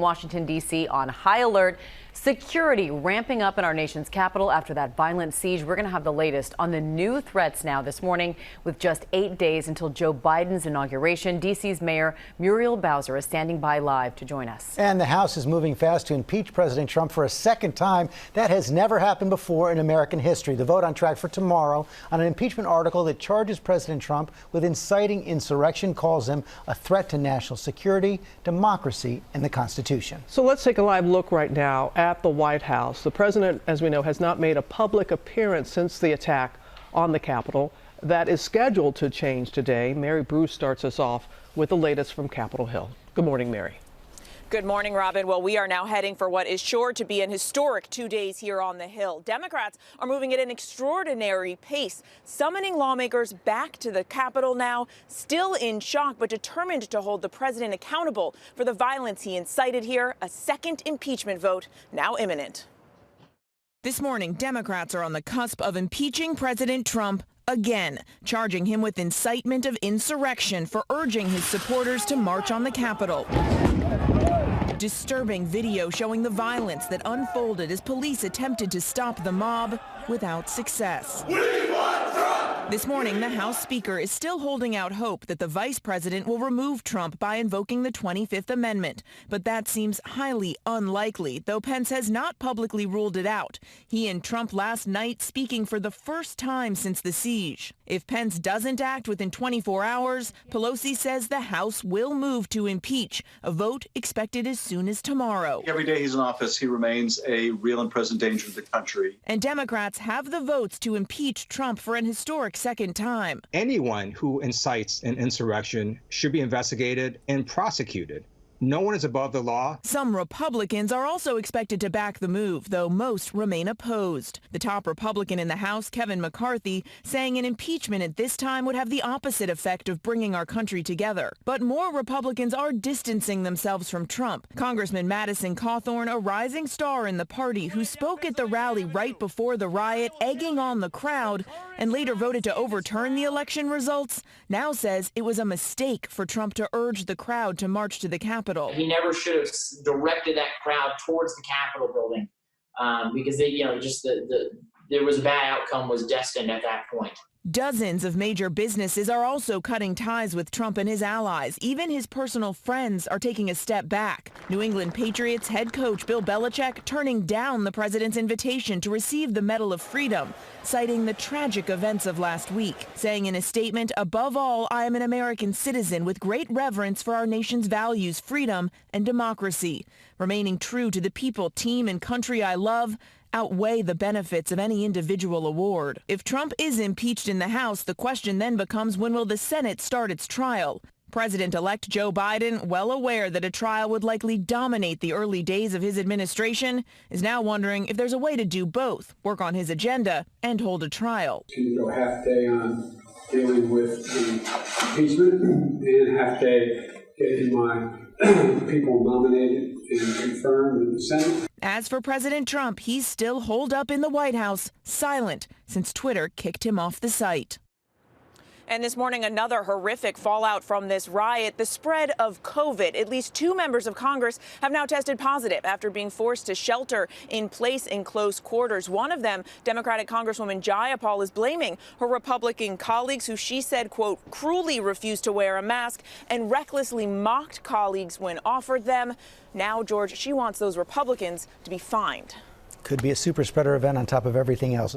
Washington, D.C. on high alert. Security ramping up in our nation's capital after that violent siege. We're going to have the latest on the new threats now this morning with just 8 days until Joe Biden's inauguration. D.C.'s Mayor Muriel Bowser is standing by live to join us. And the House is moving fast to impeach President Trump for a second time. That has never happened before in American history. The vote on track for tomorrow on an impeachment article that charges President Trump with inciting insurrection, calls him a threat to national security, democracy, and the Constitution. So let's take a live look right now at the White House. The president, as we know, has not made a public appearance since the attack on the Capitol. That is scheduled to change today. Mary Bruce starts us off with the latest from Capitol Hill. Good morning, Mary. Good morning, Robin. Well, we are now heading for what is sure to be an historic 2 days here on the Hill. Democrats are moving at an extraordinary pace, summoning lawmakers back to the Capitol now, still in shock, but determined to hold the president accountable for the violence he incited here. A second impeachment vote now imminent. This morning, Democrats are on the cusp of impeaching President Trump again, charging him with incitement of insurrection for urging his supporters to march on the Capitol. Disturbing video showing the violence that unfolded as police attempted to stop the mob without success. This morning, the House Speaker is still holding out hope that the vice president will remove Trump by invoking the 25th Amendment. But that seems highly unlikely, though Pence has not publicly ruled it out. He and Trump last night speaking for the first time since the siege. If Pence doesn't act within 24 hours, Pelosi says the House will move to impeach, a vote expected as soon as tomorrow. Every day he's in office, he remains a real and present danger to the country. And Democrats have the votes to impeach Trump for an historic second time. Anyone who incites an insurrection should be investigated and prosecuted. No one is above the law. Some Republicans are also expected to back the move, though most remain opposed. The top Republican in the House, Kevin McCarthy, saying an impeachment at this time would have the opposite effect of bringing our country together. But more Republicans are distancing themselves from Trump. Congressman Madison Cawthorn, a rising star in the party who spoke at the rally right before the riot, egging on the crowd, and later voted to overturn the election results, now says it was a mistake for Trump to urge the crowd to march to the Capitol. He never should have directed that crowd towards the Capitol building because there was a bad outcome was destined at that point. Dozens of major businesses are also cutting ties with Trump and his allies. Even his personal friends are taking a step back. New England Patriots head coach Bill Belichick turning down the president's invitation to receive the Medal of Freedom, citing the tragic events of last week, saying in a statement, "Above all, I am an American citizen with great reverence for our nation's values, freedom, and democracy. Remaining true to the people, team, and country I love outweigh the benefits of any individual award." If Trump is impeached in the House, the question then becomes, when will the Senate start its trial? President-elect Joe Biden, well aware that a trial would likely dominate the early days of his administration, is now wondering if there's a way to do both, work on his agenda and hold a trial. Can you go half day on dealing with the impeachment and half day getting my people nominated and confirmed in the Senate? As for President Trump, he's still holed up in the White House, silent since Twitter kicked him off the site. And this morning, another horrific fallout from this riot, the spread of COVID. At least 2 members of Congress have now tested positive after being forced to shelter in place in close quarters. One of them, Democratic Congresswoman Jayapal, is blaming her Republican colleagues who she said, quote, cruelly refused to wear a mask and recklessly mocked colleagues when offered them. Now, George, she wants those Republicans to be fined. Could be a super spreader event on top of everything else.